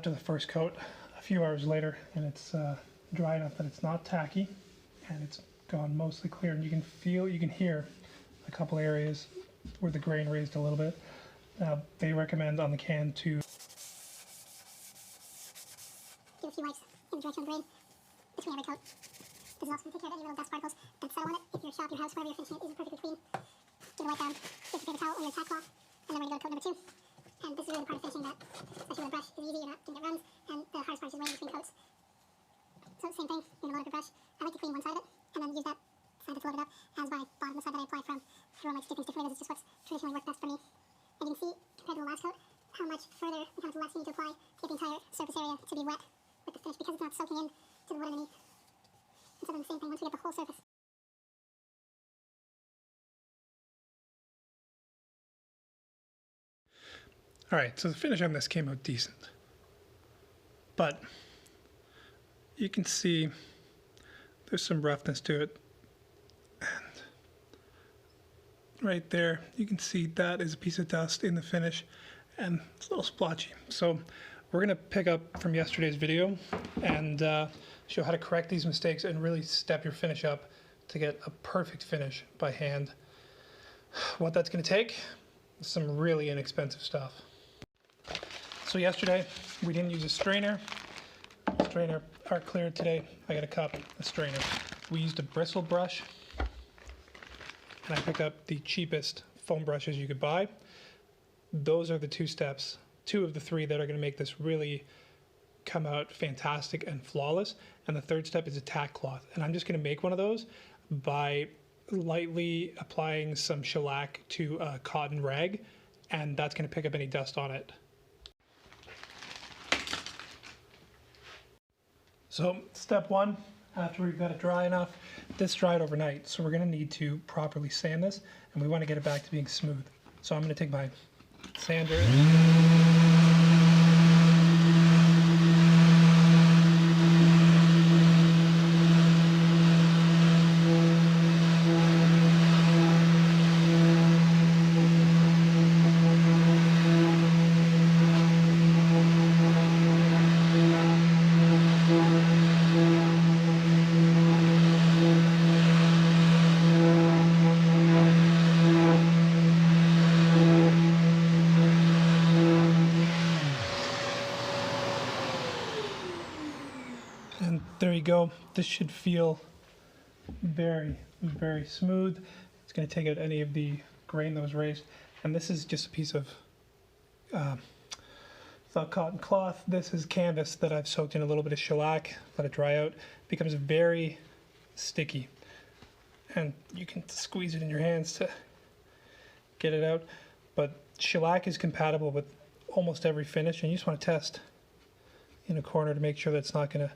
after the first coat a few hours later, and it's dry enough that it's not tacky, and it's gone mostly clear, and you can hear a couple areas where the grain raised a little bit. They recommend on the can to give a few wipes in the direction of the grain between every coat. This is also going to take care of any little dust particles that settle on it. If your shop, your house, wherever you're finishing it isn't perfectly clean, give a wipe down, get your paper towel or your tack cloth, and then we're going to go to coat number 2. And this is really the part of finishing that, especially with a brush, is easy, you're not going to get runs, and the hardest part is waiting between coats. So same thing, you're going to load up your brush. I like to clean one side of it, and then use that side that's loaded up as my bottom, the side that I apply from. Everyone likes to do things differently. This is just what's traditionally worked best for me. And you can see, compared to the last coat, how much further and how much less you need to apply to get the entire surface area to be wet with the finish, because it's not soaking in to the wood underneath. And so then the same thing once we get the whole surface. Alright, so the finish on this came out decent. But you can see there's some roughness to it. And right there, you can see that is a piece of dust in the finish, and it's a little splotchy. So we're going to pick up from yesterday's video and show how to correct these mistakes and really step your finish up to get a perfect finish by hand. What that's going to take is some really inexpensive stuff. So yesterday we didn't use a strainer. Strainer are cleared today. I got a cup, a strainer. We used a bristle brush, and I picked up the cheapest foam brushes you could buy. Those are the 2 steps, 2 of the 3 that are going to make this really come out fantastic and flawless. And the 3rd step is a tack cloth, and I'm just going to make one of those by lightly applying some shellac to a cotton rag, and that's going to pick up any dust on it. So step 1, after we've got it dry enough, this dried overnight, so we're going to need to properly sand this, and we want to get it back to being smooth. So I'm going to take my sander. And there you go. This should feel very, very smooth. It's going to take out any of the grain that was raised. And this is just a piece of felt cotton cloth. This is canvas that I've soaked in a little bit of shellac, let it dry out. It becomes very sticky. And you can squeeze it in your hands to get it out. But shellac is compatible with almost every finish, and you just want to test in a corner to make sure that it's not going to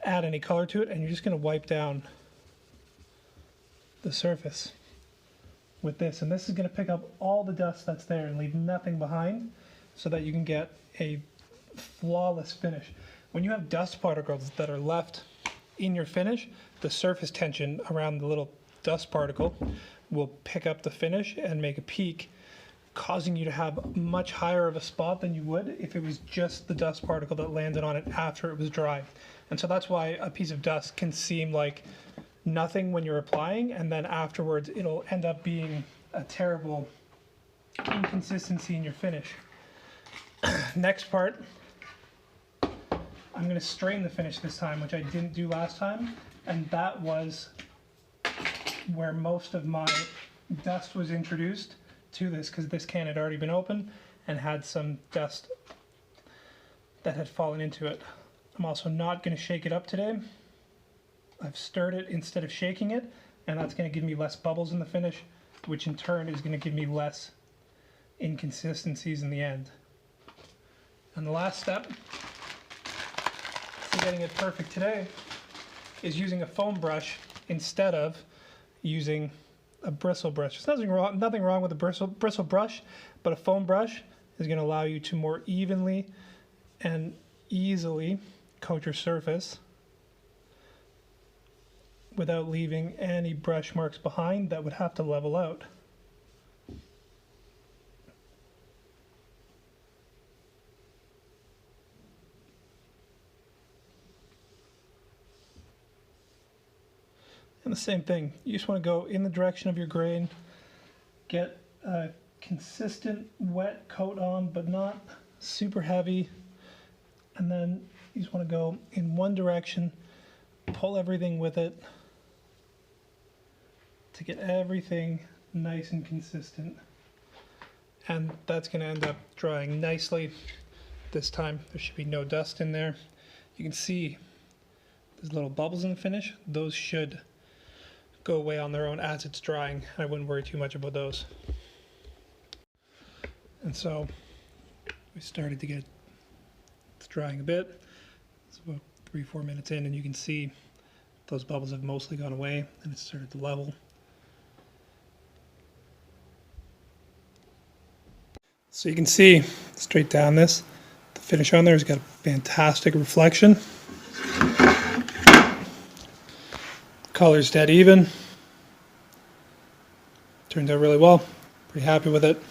add any color to it, and you're just going to wipe down the surface with this, and this is going to pick up all the dust that's there and leave nothing behind, so that you can get a flawless finish. When you have dust particles that are left in your finish, the surface tension around the little dust particle will pick up the finish and make a peak, causing you to have much higher of a spot than you would if it was just the dust particle that landed on it after it was dry. And so that's why a piece of dust can seem like nothing when you're applying, and then afterwards it'll end up being a terrible inconsistency in your finish. Next part, I'm going to strain the finish this time, which I didn't do last time, and that was where most of my dust was introduced to this, because this can had already been open and had some dust that had fallen into it. I'm also not going to shake it up today. I've stirred it instead of shaking it, and that's going to give me less bubbles in the finish, which in turn is going to give me less inconsistencies in the end. And the last step to getting it perfect today is using a foam brush instead of using a bristle brush. There's nothing wrong with a bristle brush, but a foam brush is going to allow you to more evenly and easily coat your surface without leaving any brush marks behind that would have to level out. And the same thing, you just want to go in the direction of your grain, get a consistent wet coat on, but not super heavy. And then you just want to go in one direction, pull everything with it to get everything nice and consistent. And that's going to end up drying nicely. This time there should be no dust in there. You can see there's little bubbles in the finish. Those should go away on their own as it's drying. I wouldn't worry too much about those. And so we started to get it's drying a bit. It's about 3-4 minutes in, and you can see those bubbles have mostly gone away and it's started to level. So you can see straight down this, the finish on there has got a fantastic reflection. Color's dead even. Turned out really well. Pretty happy with it.